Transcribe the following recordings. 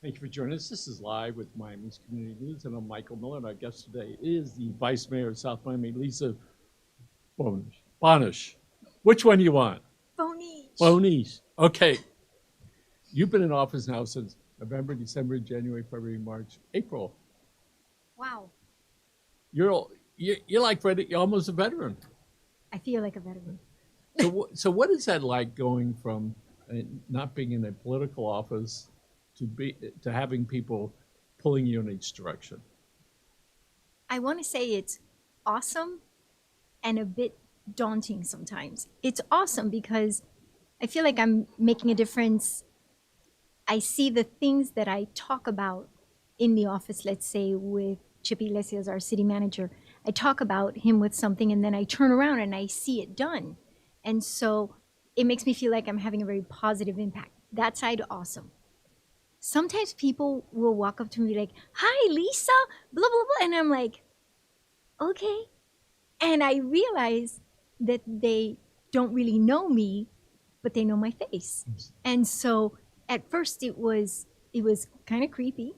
Thank you for joining us. This is Live with Miami's Community News, and I'm Michael Miller, and our guest today is the Vice Mayor of South Miami, Lisa Bonich. Bonich. Which one do you want? Bonich. Bonich. Okay. You've been in office now since November, December, January, February, March, April. Wow. You're like ready. You're almost a veteran. I feel like a veteran. So what is that like going from not being in a political office to having people pulling you in each direction? I want to say it's awesome and a bit daunting sometimes. It's awesome because I feel like I'm making a difference. I see the things that I talk about in the office, let's say with Chip Iglesias, our city manager. I talk about him with something and then I turn around and I see it done. And so it makes me feel like I'm having a very positive impact. That side, awesome. Sometimes people will walk up to me like, "Hi, Lisa," blah, blah, blah. And I'm like, okay. And I realize that they don't really know me, but they know my face. And so at first it was kind of creepy,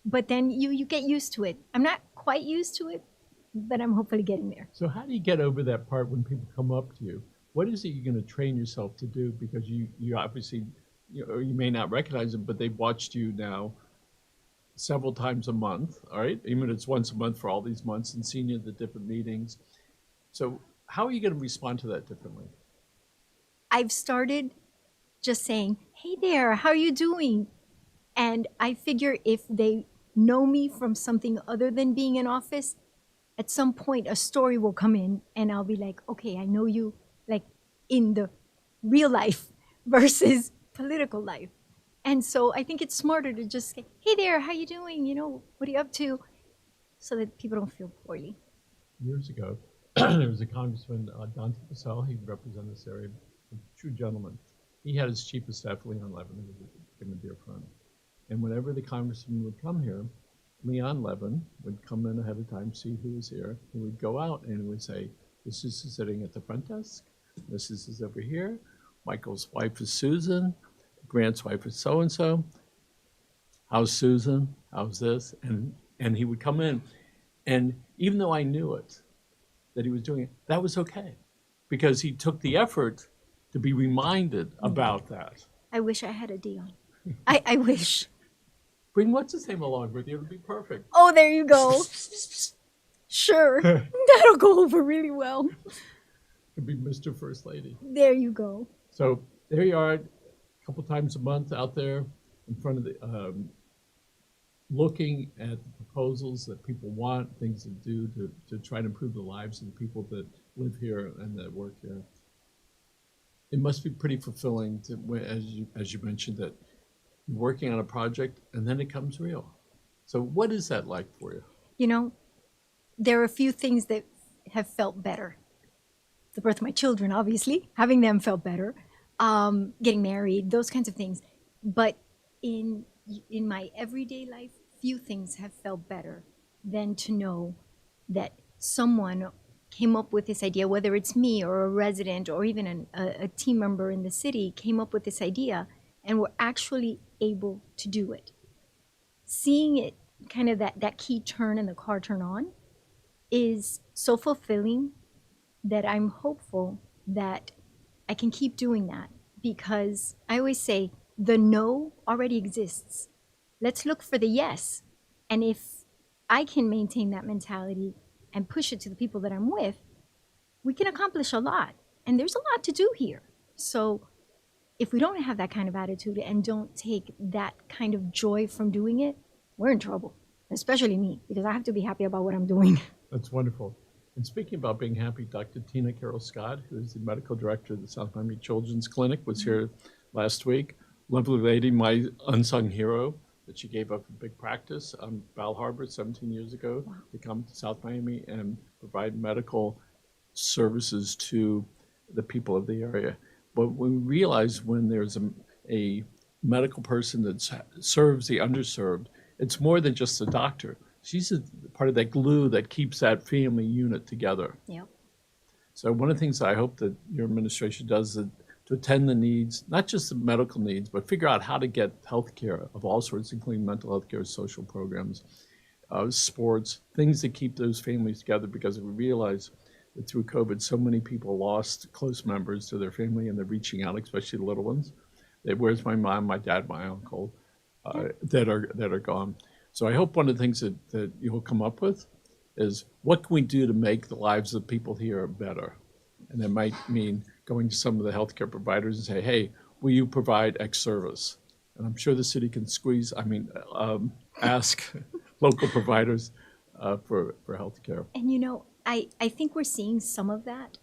but then you get used to it. I'm not quite used to it, but I'm hopefully getting there. So how do you get over that part when people come up to you? What is it you're going to train yourself to do? Because you obviously, you may not recognize them, but they've watched you now several times a month, all right? Even if it's once a month for all these months and seen you at the different meetings. So how are you going to respond to that differently? I've started just saying, "Hey there, how are you doing?" And I figure if they know me from something other than being in office, at some point a story will come in and I'll be like, "Okay, I know you like in the real life versus political life." And so I think it's smarter to just say, "Hey there, how you doing? What are you up to?" So that people don't feel poorly. Years ago, there was a Congressman, Dante Pacell. He represented this area, a true gentleman. He had his chief of staff, Leon Levin, who became a dear friend. And whenever the congressman would come here, Leon Levin would come in ahead of time, see who was here. He would go out and he would say, "This is sitting at the front desk. This is over here. Michael's wife is Susan. Grant's wife is so-and-so. How's Susan? How's this?" And he would come in. And even though I knew it, that he was doing it, that was okay. Because he took the effort to be reminded about that. I wish I had a Dion. I wish. Bring what's his name along with you, it'll be perfect. Oh, there you go. Sure. That'll go over really well. It'll be Mr. First Lady. There you go. So there you are, a couple times a month out there in front of the, looking at the proposals that people want, things to do to try to improve the lives of the people that live here and that work here. It must be pretty fulfilling to, as you mentioned, that you're working on a project and then it comes real. So what is that like for you? There are a few things that have felt better. The birth of my children, obviously, having them felt better. Getting married, those kinds of things. But in my everyday life, few things have felt better than to know that someone came up with this idea, whether it's me or a resident or even a team member in the city came up with this idea and were actually able to do it. Seeing it, kind of that key turn and the car turn on, is so fulfilling that I'm hopeful that I can keep doing that, because I always say the no already exists. Let's look for the yes. And if I can maintain that mentality and push it to the people that I'm with, we can accomplish a lot. And there's a lot to do here. So if we don't have that kind of attitude and don't take that kind of joy from doing it, we're in trouble, especially me, because I have to be happy about what I'm doing. That's wonderful. And speaking about being happy, Dr. Tina Carroll Scott, who is the medical director of the South Miami Children's Clinic, was here last week. Lovely lady, my unsung hero, that she gave up a big practice on Bal Harbor 17 years ago to come to South Miami and provide medical services to the people of the area. But we realize when there's a medical person that serves the underserved, it's more than just a doctor. She's a part of that glue that keeps that family unit together. Yep. So one of the things I hope that your administration does is to attend the needs, not just the medical needs, but figure out how to get health care of all sorts, including mental health care, social programs, sports, things that keep those families together, because we realize that through COVID, so many people lost close members to their family, and they're reaching out, especially the little ones. Where's my mom, my dad, my uncle, that are gone. So I hope one of the things that you'll come up with is, what can we do to make the lives of people here better? And that might mean going to some of the healthcare providers and say, hey, will you provide X service? And I'm sure the city can ask local providers for healthcare. And I think we're seeing some of that.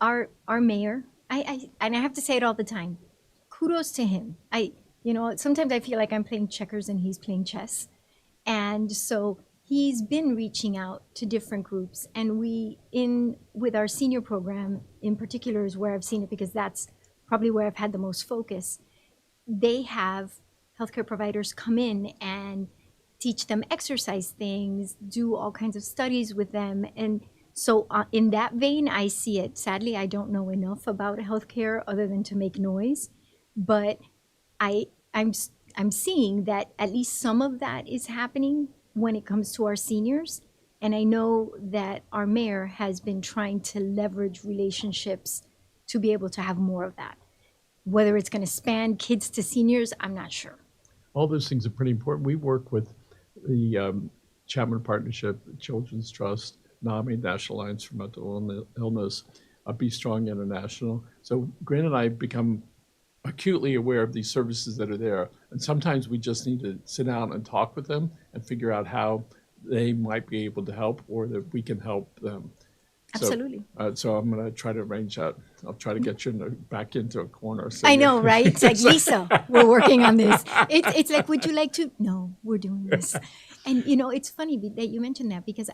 Our mayor, and I have to say it all the time, kudos to him. Sometimes I feel like I'm playing checkers and he's playing chess. And so he's been reaching out to different groups, and with our senior program in particular is where I've seen it, because that's probably where I've had the most focus. They have healthcare providers come in and teach them exercise things, do all kinds of studies with them. And so in that vein, I see it. Sadly, I don't know enough about healthcare other than to make noise, but I'm seeing that at least some of that is happening when it comes to our seniors. And I know that our mayor has been trying to leverage relationships to be able to have more of that. Whether it's going to span kids to seniors, I'm not sure. All those things are pretty important. We work with the Chapman Partnership, Children's Trust, NAMI, National Alliance for Mental Illness, Be Strong International. So Grant and I become acutely aware of these services that are there. And sometimes we just need to sit down and talk with them and figure out how they might be able to help, or that we can help them. Absolutely. So I'm going to try to arrange that. I'll try to get you back into a corner. I know, right? It's like, Lisa, we're working on this. It's like, would you like to? No, we're doing this. And, it's funny that you mentioned that, because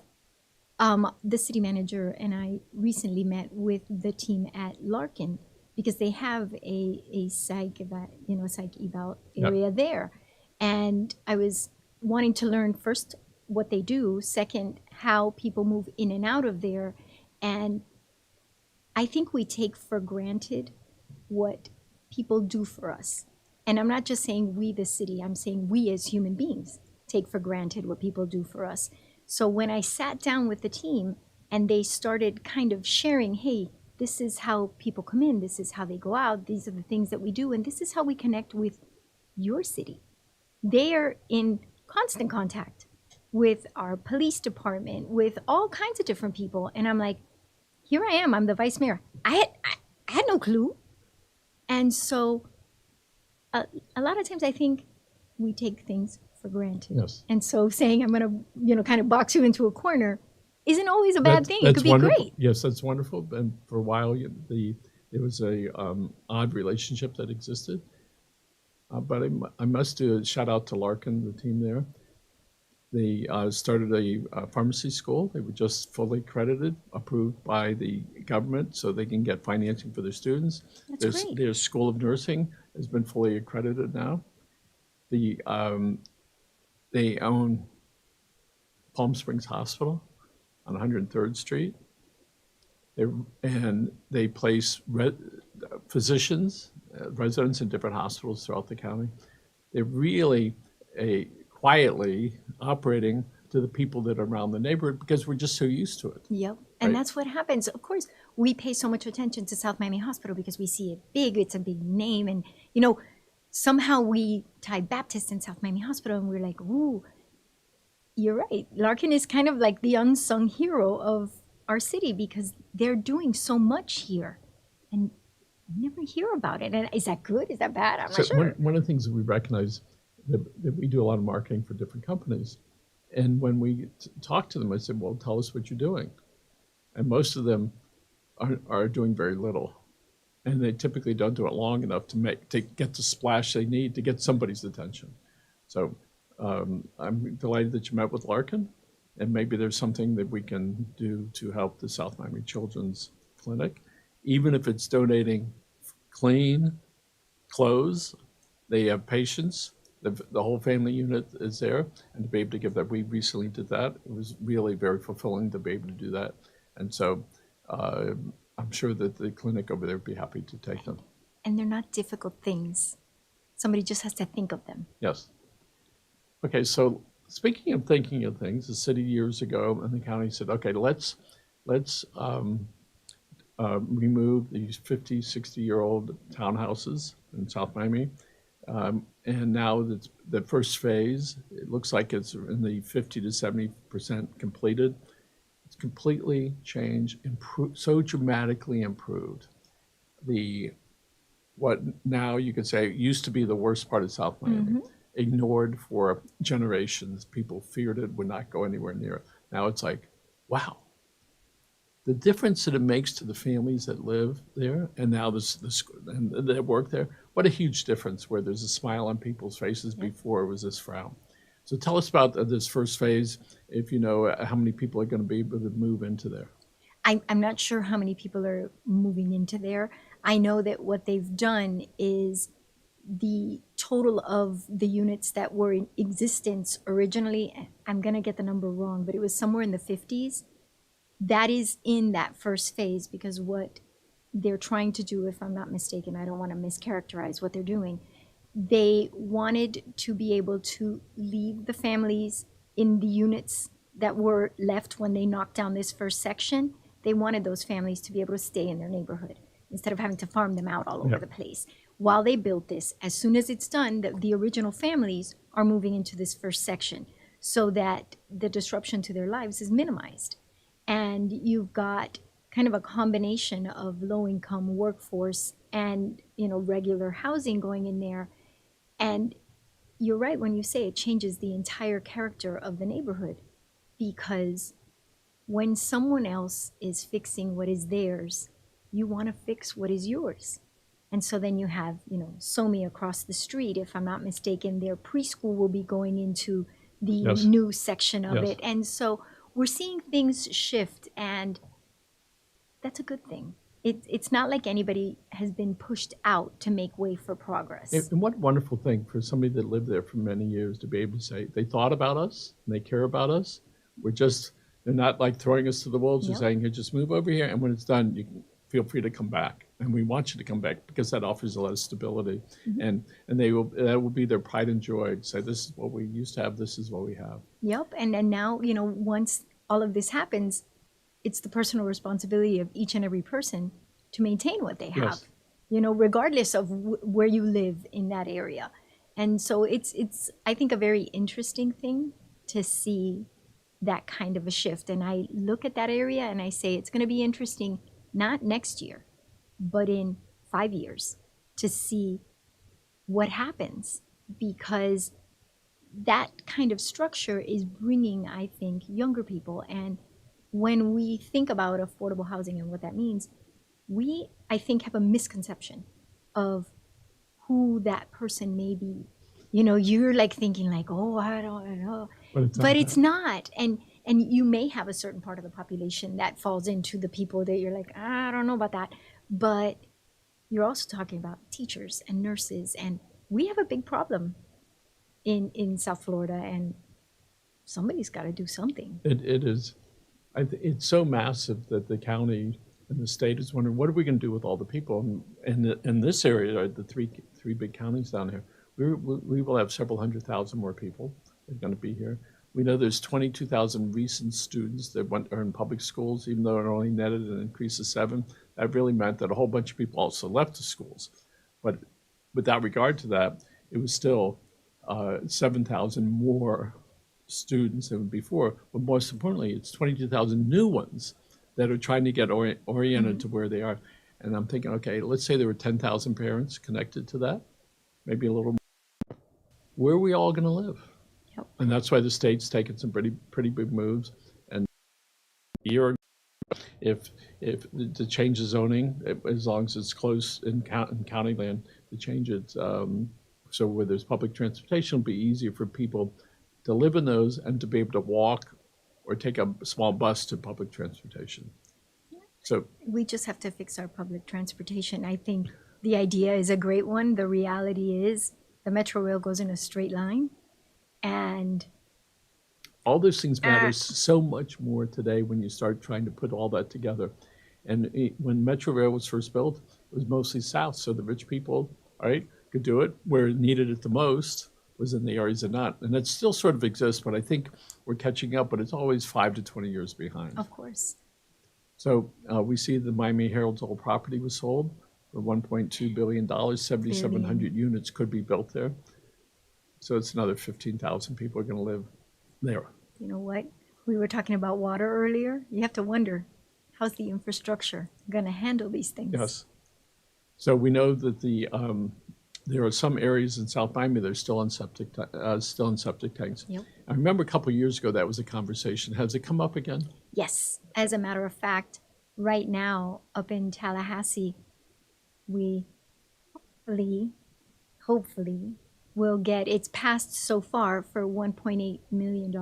the city manager and I recently met with the team at Larkin, because they have a psych eval area there. And I was wanting to learn, first, what they do, second, how people move in and out of there. And I think we take for granted what people do for us. And I'm not just saying we, the city, I'm saying we as human beings take for granted what people do for us. So when I sat down with the team and they started kind of sharing, hey, this is how people come in, this is how they go out, these are the things that we do, and this is how we connect with your city. They are in constant contact with our police department, with all kinds of different people. And I'm like, here I am, I'm the vice mayor. I had no clue. And so a lot of times I think we take things for granted. Yes. And so saying I'm going to, kind of box you into a corner isn't always a bad thing. It could be wonderful. Great. Yes, that's wonderful. And for a while, there was a odd relationship that existed. But I must do a shout out to Larkin, the team there. They started a pharmacy school. They were just fully accredited, approved by the government, so they can get financing for their students. That's great. Their School of Nursing has been fully accredited now. They own Palm Springs Hospital on 103rd Street. They place physicians, residents in different hospitals throughout the county. They're really quietly operating to the people that are around the neighborhood, because we're just so used to it. Yep. And Right. that's what happens. Of course, we pay so much attention to South Miami Hospital because we see it big, it's a big name. And, somehow we tie Baptist and South Miami Hospital, and we're like, ooh, you're right. Larkin is kind of like the unsung hero of our city, because they're doing so much here. And you never hear about it. And is that good? Is that bad? I'm not sure. One of the things that we recognize, that we do a lot of marketing for different companies. And when we talk to them, I said, well, tell us what you're doing. And most of them are doing very little. And they typically don't do it long enough to get the splash they need to get somebody's attention. So I'm delighted that you met with Larkin, and maybe there's something that we can do to help the South Miami Children's Clinic, even if it's donating clean clothes. They have patients. The whole family unit is there, and to be able to give that, we recently did that. It was really very fulfilling to be able to do that. And so I'm sure that the clinic over there would be happy to take them. and they're not difficult things. Somebody just has to think of them. Yes. Okay, so speaking of thinking of things, the city years ago and the county said, okay, let's remove these 50, 60-year-old townhouses in South Miami. And now that's the first phase, it looks like it's in the 50 to 70% completed. It's completely changed, improved, so dramatically improved. What now you could say used to be the worst part of South Miami, ignored for generations. People feared it, would not go anywhere near it. Now it's like, wow, the difference that it makes to the families that live there and now and that work there, what a huge difference where there's a smile on people's faces. Before it was this frown. So tell us about this first phase, if you know how many people are going to be able to move into there. I'm not sure how many people are moving into there. I know that what they've done is the total of the units that were in existence originally, I'm going to get the number wrong, but it was somewhere in the 50s. That is in that first phase, because what they're trying to do, if I'm not mistaken, I don't want to mischaracterize what they're doing. They wanted to be able to leave the families in the units that were left when they knocked down this first section. They wanted those families to be able to stay in their neighborhood instead of having to farm them out all over the place. While they built this, as soon as it's done, the original families are moving into this first section so that the disruption to their lives is minimized. And you've got kind of a combination of low-income workforce and, regular housing going in there. And you're right when you say it changes the entire character of the neighborhood, because when someone else is fixing what is theirs, you want to fix what is yours. And so then you have, SOMI across the street, if I'm not mistaken, their preschool will be going into the new section of it. And so we're seeing things shift, and that's a good thing. It's not like anybody has been pushed out to make way for progress. And what a wonderful thing for somebody that lived there for many years to be able to say, they thought about us, and they care about us. They're not like throwing us to the wolves. They're saying, here, just move over here, and when it's done, you can feel free to come back. And we want you to come back because that offers a lot of stability. And that will be their pride and joy to say, this is what we used to have, this is what we have. Yep. And now, once all of this happens, it's the personal responsibility of each and every person to maintain what they have, regardless of where you live in that area. And so it's I think, a very interesting thing to see that kind of a shift. And I look at that area and I say, it's going to be interesting, not next year, but in 5 years, to see what happens, because that kind of structure is bringing, I think, younger people. And when we think about affordable housing and what that means, we, I think, have a misconception of who that person may be. You're like thinking like, oh, I don't know, but it's not. And you may have a certain part of the population that falls into the people that you're like, I don't know about that. But you're also talking about teachers and nurses, and we have a big problem in South Florida, and somebody's got to do something. It is. It's so massive that the county and the state is wondering, what are we going to do with all the people in this area? The three big counties down here. We will have several 100,000 more people that are going to be here. We know there's 22,000 recent students that are in public schools, even though it only netted an increase of 7. That really meant that a whole bunch of people also left the schools. But without regard to that, it was still 7,000 more students than before. But most importantly, it's 22,000 new ones that are trying to get oriented to where they are. And I'm thinking, okay, let's say there were 10,000 parents connected to that, maybe a little more. Where are we all going to live? Yep. And that's why the state's taken some pretty big moves. And a year ago, if to change the zoning, as long as it's close in county land, to change it so where there's public transportation, it'll be easier for people to live in those and to be able to walk or take a small bus to public transportation. So we just have to fix our public transportation. I think the idea is a great one. The reality is the Metro Rail goes in a straight line, and all those things matter so much more today when you start trying to put all that together. And when Metro Rail was first built, was mostly south. So the rich people, right, could do it. Where it needed it the most was in the areas that not. And it still sort of exists, but I think we're catching up, but it's always 5 to 20 years behind. Of course. So we see the Miami Herald's old property was sold for $1.2 billion. 7,700 units could be built there. So it's another 15,000 people are going to live there. You know what? We were talking about water earlier. You have to wonder, how's the infrastructure going to handle these things? Yes. So we know that there are some areas in South Miami that are still in septic tanks. Yep. I remember a couple of years ago that was a conversation. Has it come up again? Yes. As a matter of fact, right now up in Tallahassee, we hopefully will get, it's passed so far for $1.8 million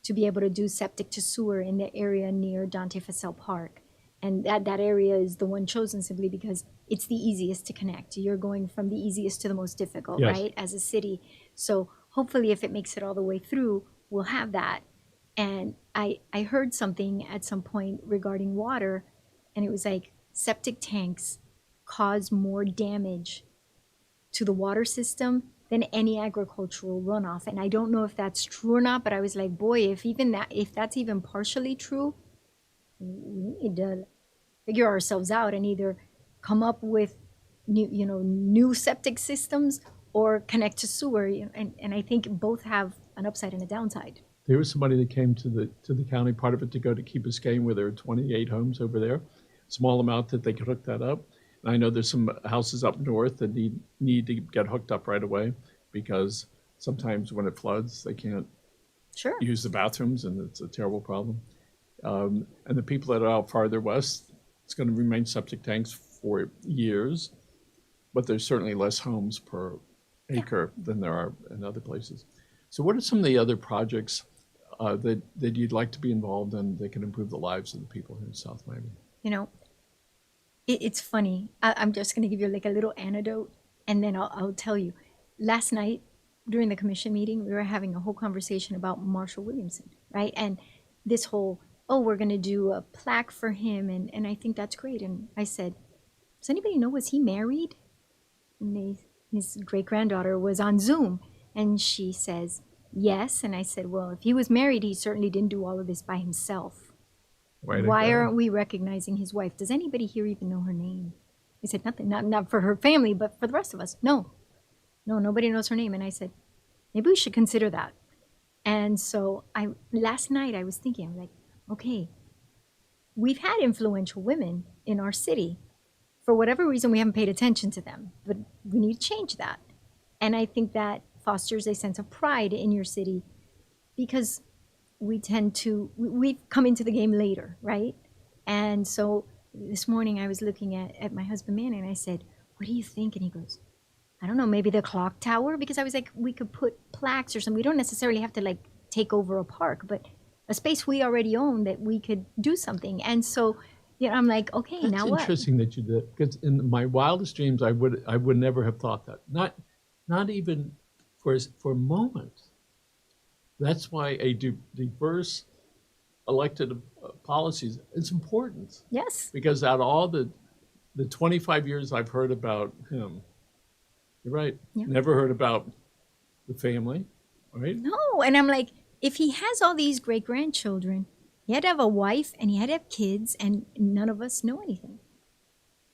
to be able to do septic to sewer in the area near Dante Fasel Park. And that area is the one chosen simply because it's the easiest to connect. You're going from the easiest to the most difficult, Yes. right, as a city. So hopefully if it makes it all the way through, we'll have that. And I heard something at some point regarding water, and it was like septic tanks cause more damage to the water system than any agricultural runoff. And I don't know if that's true or not, but I was like, boy, if that's even partially true, we need to figure ourselves out and either come up with new septic systems or connect to sewer. And I think both have an upside and a downside. There was somebody that came to the county, part of it to go to Key Biscayne, where there are 28 homes over there, small amount that they could hook that up. And I know there's some houses up north that need to get hooked up right away because sometimes when it floods, they can't Sure. use the bathrooms, and it's a terrible problem. And the people that are out farther west, it's going to remain septic tanks for years, but there's certainly less homes per acre than there are in other places. So what are some of the other projects that you'd like to be involved in that can improve the lives of the people here in South Miami? You know, it's funny. I'm just going to give you like a little anecdote, and then I'll tell you. Last night during the commission meeting, we were having a whole conversation about Marshall Williamson, right? And this whole, we're going to do a plaque for him, and I think that's great. And I said, does anybody know, was he married? And his great-granddaughter was on Zoom, and she says, yes. And I said, well, if he was married, he certainly didn't do all of this by himself. Why aren't we recognizing his wife? Does anybody here even know her name? I said, nothing, not for her family, but for the rest of us. No, nobody knows her name. And I said, maybe we should consider that. And so last night I was thinking, I'm like, okay, we've had influential women in our city. For whatever reason, we haven't paid attention to them, but we need to change that. And I think that fosters a sense of pride in your city because we've come into the game later, right? And so this morning I was looking at my husband Manny, and I said, what do you think? And he goes, I don't know, maybe the clock tower? Because I was like, we could put plaques or something. We don't necessarily have to like take over a park, but a space we already own that we could do something. And so, I'm like, okay, That's now what? interesting that you did, because in my wildest dreams, I would never have thought that. Not even for a moment. That's why a diverse elected policies is important. Yes. Because out of all the 25 years I've heard about him, you're right, never heard about the family, right? No, and I'm like, if he has all these great-grandchildren, he had to have a wife and he had to have kids, and none of us know anything.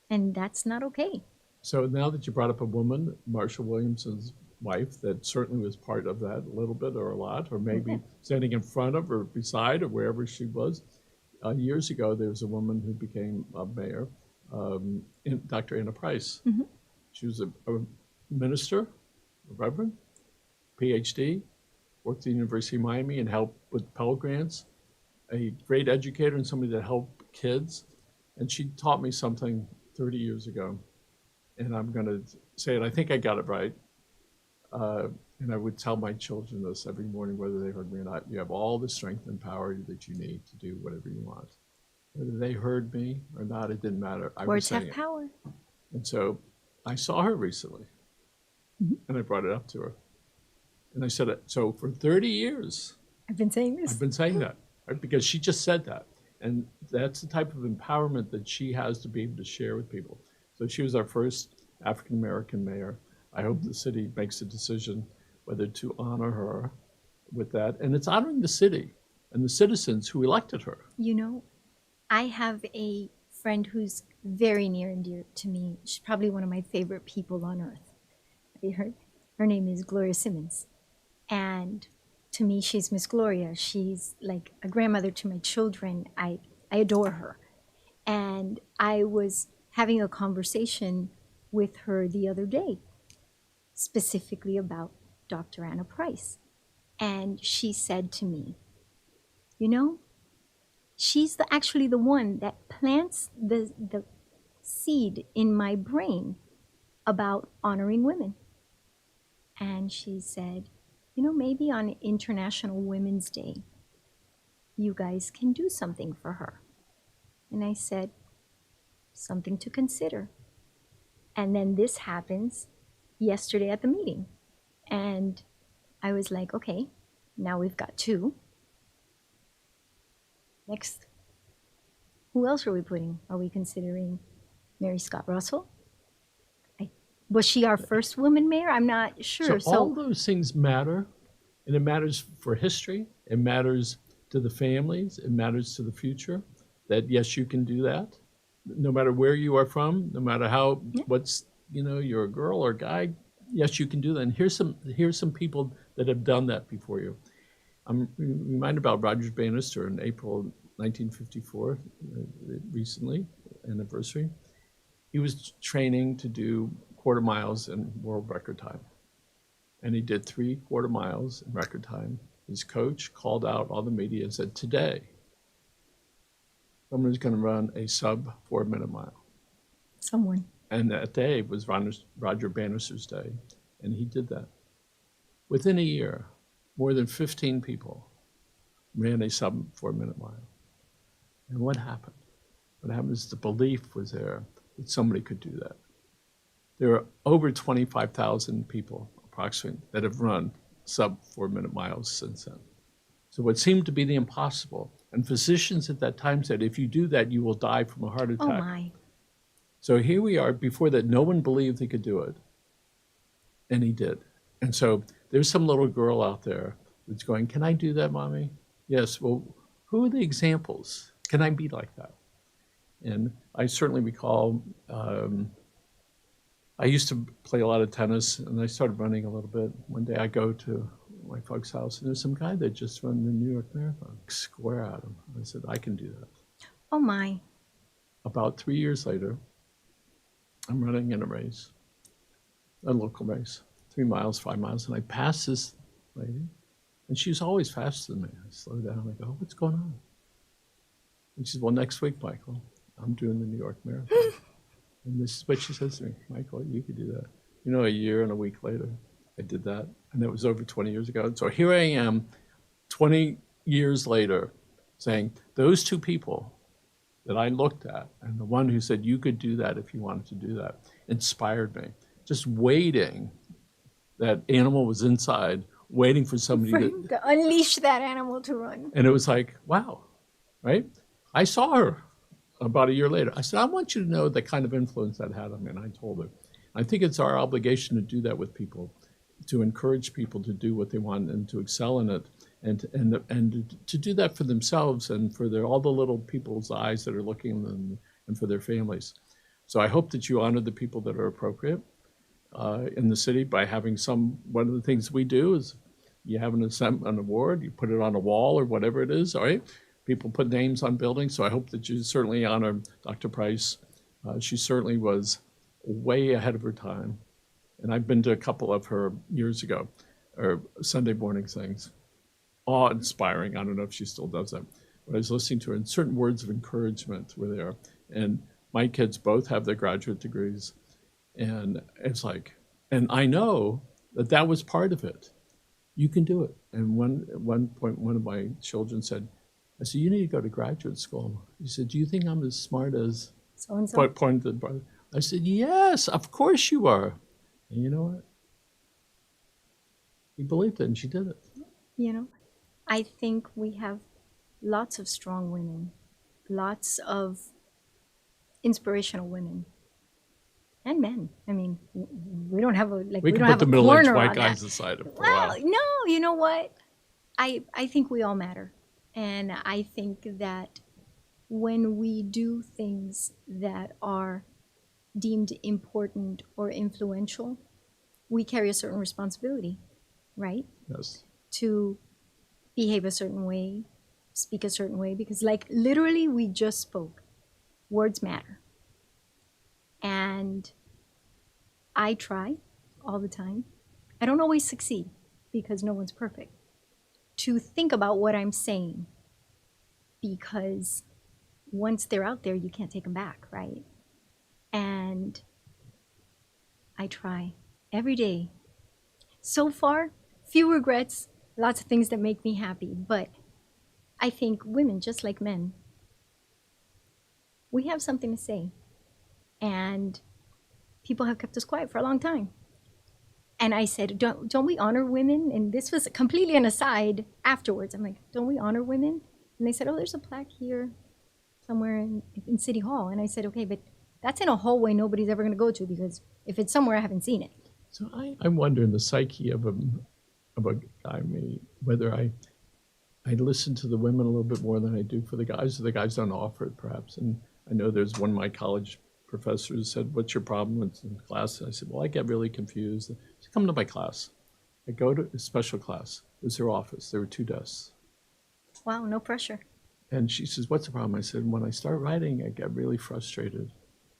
And that's not okay. So now that you brought up a woman, Marshall Williamson's wife, that certainly was part of that a little bit or a lot, or maybe standing in front of or beside or wherever she was. Years ago, there was a woman who became a mayor, Dr. Anna Price. Mm-hmm. She was a minister, a reverend, PhD, worked at the University of Miami and helped with Pell Grants, a great educator and somebody that helped kids. And she taught me something 30 years ago. And I'm going to say it, I think I got it right. And I would tell my children this every morning, whether they heard me or not. You have all the strength and power that you need to do whatever you want. Whether they heard me or not, it didn't matter. Words have power. And so I saw her recently, and I brought it up to her. And I said, so for 30 years, I've been saying this. I've been saying that, right? Because she just said that. And that's the type of empowerment that she has to be able to share with people. So she was our first African-American mayor. I hope the city makes a decision whether to honor her with that. And it's honoring the city and the citizens who elected her. You know, I have a friend who's very near and dear to me. She's probably one of my favorite people on earth. Her name is Gloria Simmons. And to me, she's Miss Gloria. She's like a grandmother to my children. I adore her. And I was having a conversation with her the other day, specifically about Dr. Anna Price. And she said to me, you know, she's actually the one that plants the seed in my brain about honoring women. And she said, you know, maybe on International Women's Day, you guys can do something for her. And I said, something to consider. And then this happens yesterday at the meeting. And I was like, okay, now we've got two. Next, who else are we putting? Are we considering Mary Scott Russell? Was she our first woman mayor? I'm not sure. So all those things matter, and it matters for history. It matters to the families. It matters to the future. That yes, you can do that, no matter where you are from, no matter how what's you're a girl or a guy. Yes, you can do that. And here's some people that have done that before you. I'm reminded about Roger Bannister in April 1954, recently anniversary. He was training to do quarter miles in world record time. And he did 3 quarter miles in record time. His coach called out all the media and said, today, someone's going to run a sub 4-minute mile. Someone. And that day was Roger Bannister's day. And he did that. Within a year, more than 15 people ran a sub 4-minute mile. And what happened? What happened is the belief was there that somebody could do that. There are over 25,000 people, approximately, that have run sub 4-minute miles since then. So what seemed to be the impossible, and physicians at that time said, if you do that, you will die from a heart attack. Oh my. So here we are, before that, no one believed he could do it. And he did. And so there's some little girl out there that's going, can I do that, Mommy? Yes, well, who are the examples? Can I be like that? And I certainly recall, I used to play a lot of tennis, and I started running a little bit. One day I go to my folks' house, and there's some guy that just ran the New York Marathon, square at him. I said, I can do that. Oh my. About 3 years later, I'm running in a race, a local race, 3 miles, 5 miles, and I pass this lady, and she's always faster than me. I slow down, I go, what's going on? And she said, well, next week, Michael, I'm doing the New York Marathon. And this is what she says to me, Michael, you could do that. You know, a year and a week later, I did that. And that was over 20 years ago. So here I am, 20 years later, saying, those two people that I looked at, and the one who said you could do that if you wanted to do that, inspired me. Just waiting, that animal was inside, waiting for somebody to unleash that animal to run. And it was like, wow, right? I saw her about a year later. I said, I want you to know the kind of influence that had on me. And I told her. I think it's our obligation to do that with people, to encourage people to do what they want and to excel in it, and to do that for themselves and for all the little people's eyes that are looking at them and for their families. So I hope that you honor the people that are appropriate in the city by having one of the things we do is you have an award, you put it on a wall or whatever it is, all right? People put names on buildings, so I hope that you certainly honor Dr. Price. She certainly was way ahead of her time. And I've been to a couple of her years ago, or Sunday morning things. Awe-inspiring. I don't know if she still does that. But I was listening to her, and certain words of encouragement were there. And my kids both have their graduate degrees. And it's like, and I know that was part of it. You can do it. And at one point, one of my children said, I said, you need to go to graduate school. He said, do you think I'm as smart as so-and-so? Pointed to the brother. I said, yes, of course you are. And you know what? He believed it, and she did it. You know, I think we have lots of strong women, lots of inspirational women. and men. I mean, we don't have a like We we can don't put have the a middle-aged corner white on guys that. aside for a Well, while. no, you know what? I think we all matter, and I think that when we do things that are deemed important or influential, we carry a certain responsibility, right? Yes. To behave a certain way, speak a certain way, because, like, literally, we just spoke. Words matter. And I try all the time. I don't always succeed because no one's perfect. To think about what I'm saying, because once they're out there, you can't take them back, right? And I try every day. So far, few regrets, lots of things that make me happy. But I think women, just like men, we have something to say. And people have kept us quiet for a long time. And I said, don't we honor women? And this was completely an aside afterwards. I'm like, don't we honor women? And they said, oh, there's a plaque here somewhere in City Hall. And I said, okay, but that's in a hallway nobody's ever going to go to, because if it's somewhere, I haven't seen it. So I wonder in the psyche of a guy, whether I listen to the women a little bit more than I do for the guys, or the guys don't offer it perhaps. And I know there's one of my college professors said, what's your problem in class? I said, well, I get really confused. She said, come to my class. I go to a special class. It was her office. There were 2 desks. Wow, no pressure. And she says, what's the problem? I said, when I start writing, I get really frustrated.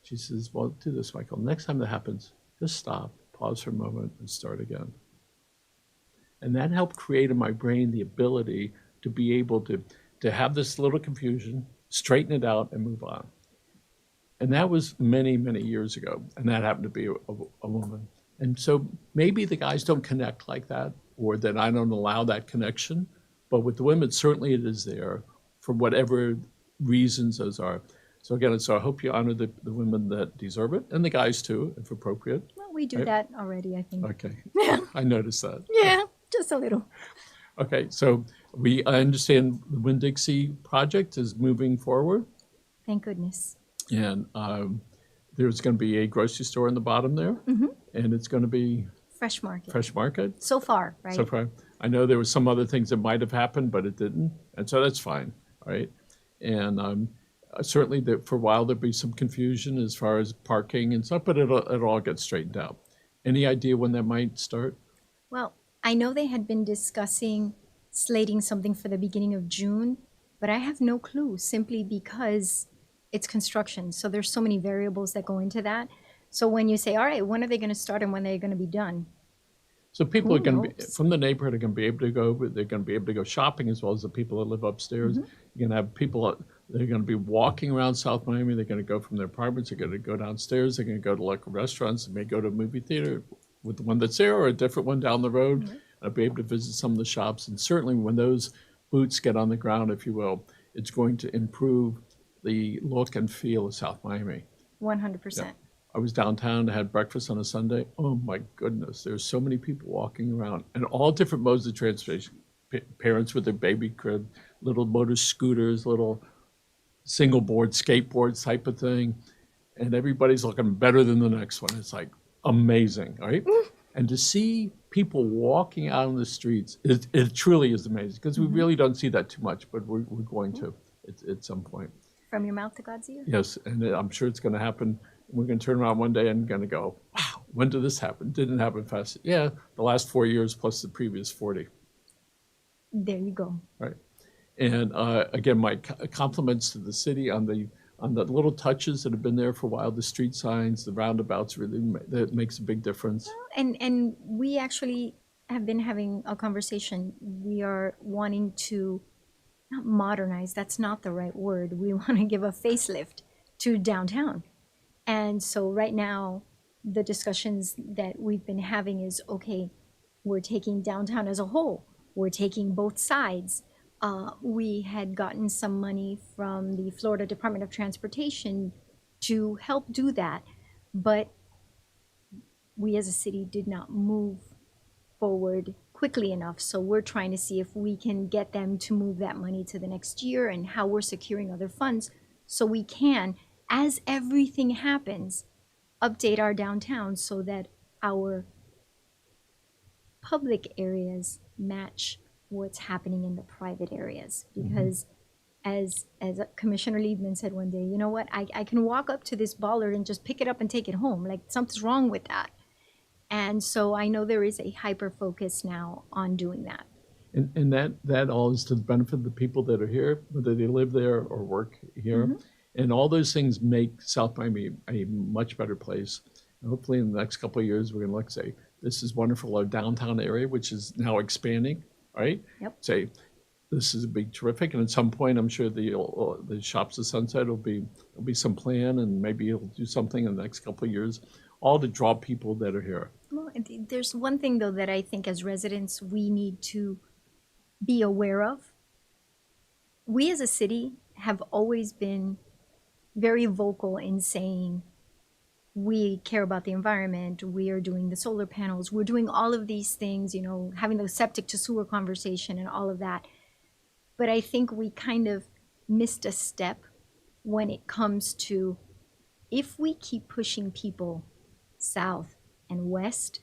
She says, well, do this, Michael. Next time that happens, just stop, pause for a moment, and start again. And that helped create in my brain the ability to be able to have this little confusion, straighten it out, and move on. And that was many, many years ago. And that happened to be a woman. And so maybe the guys don't connect like that, or that I don't allow that connection. But with the women, certainly it is there for whatever reasons those are. So again, so I hope you honor the women that deserve it, and the guys too, if appropriate. Well, we do Right. that already, I think. Okay, I noticed that. Yeah, just a little. Okay, so I understand the WinnDixie project is moving forward, Thank goodness. and there's going to be a grocery store in the bottom there, and it's going to be Fresh market. fresh market. So far, right? So far, I know there were some other things that might have happened, but it didn't, and so that's fine, right? And certainly, for a while there'll be some confusion as far as parking and stuff, but it'll all get straightened out. Any idea when that might start? Well, I know they had been discussing slating something for the beginning of June, but I have no clue, simply because it's construction. So there's so many variables that go into that. So when you say, all right, when are they going to start and when are they going to be done? So people Who are going to be knows? from the neighborhood are going to be able to go, but they're going to be able to go shopping as well as the people that live upstairs. You're going to have people, they're going to be walking around South Miami. They're going to go from their apartments. They're going to go downstairs. They're going to go to local restaurants. They may go to a movie theater with the one that's there or a different one down the road. I'll be able to visit some of the shops. And certainly when those boots get on the ground, if you will, it's going to improve the look and feel of South Miami. 100%. I was downtown, I had breakfast on a Sunday. Oh my goodness, there's so many people walking around and all different modes of transportation. Parents with their baby crib, little motor scooters, little single board, skateboards type of thing. And everybody's looking better than the next one. It's like amazing, right? And to see people walking out on the streets, it truly is amazing, because we really don't see that too much, but we're going to at some point. From your mouth to God's ear. Yes, and I'm sure it's going to happen. We're going to turn around one day and going to go, wow, when did this happen? Didn't happen fast. Yeah, the last 4 years plus the previous 40. There you go. Right. And again, my compliments to the city on the little touches that have been there for a while. The street signs, the roundabouts, really that makes a big difference. And we actually have been having a conversation. We are wanting to not modernize, that's not the right word. We want to give a facelift to downtown. And so right now, the discussions that we've been having is, okay, we're taking downtown as a whole. We're taking both sides. We had gotten some money from the Florida Department of Transportation to help do that. But we as a city did not move forward quickly enough. So we're trying to see if we can get them to move that money to the next year, and how we're securing other funds so we can, as everything happens, update our downtown so that our public areas match what's happening in the private areas. Because as Commissioner Liebman said one day, you know what, I can walk up to this bollard and just pick it up and take it home. Like, something's wrong with that. And so I know there is a hyper focus now on doing that. And that all is to the benefit of the people that are here, whether they live there or work here. And all those things make South Miami a much better place. And hopefully in the next couple of years, we're going to look say, this is wonderful, our downtown area, which is now expanding, right? Yep. Say, this is big, terrific. And at some point, I'm sure the Shops of Sunset there'll be some plan, and maybe it'll do something in the next couple of years, all to draw people that are here. Well, there's one thing, though, that I think as residents we need to be aware of. We as a city have always been very vocal in saying we care about the environment, we are doing the solar panels, we're doing all of these things, you know, having the septic to sewer conversation and all of that. But I think we kind of missed a step when it comes to, if we keep pushing people south and west,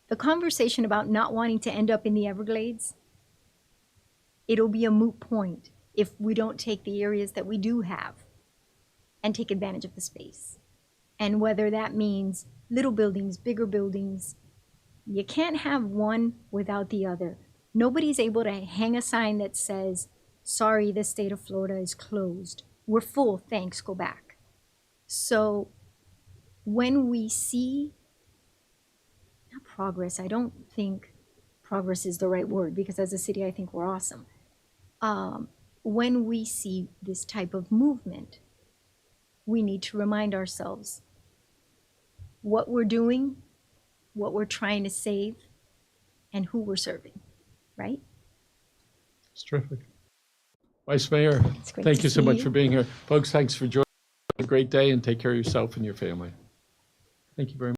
the conversation about not wanting to end up in the Everglades, it'll be a moot point if we don't take the areas that we do have and take advantage of the space. And whether that means little buildings, bigger buildings, you can't have one without the other. Nobody's able to hang a sign that says, sorry, the state of Florida is closed. We're full, thanks, go back. So when we see, not progress, I don't think progress is the right word, because as a city, I think we're awesome. When we see this type of movement, we need to remind ourselves what we're doing, what we're trying to save, and who we're serving, right? It's terrific. Vice Mayor, thank you so much for being here. Folks, thanks for joining. Have a great day, and take care of yourself and your family. Thank you very much.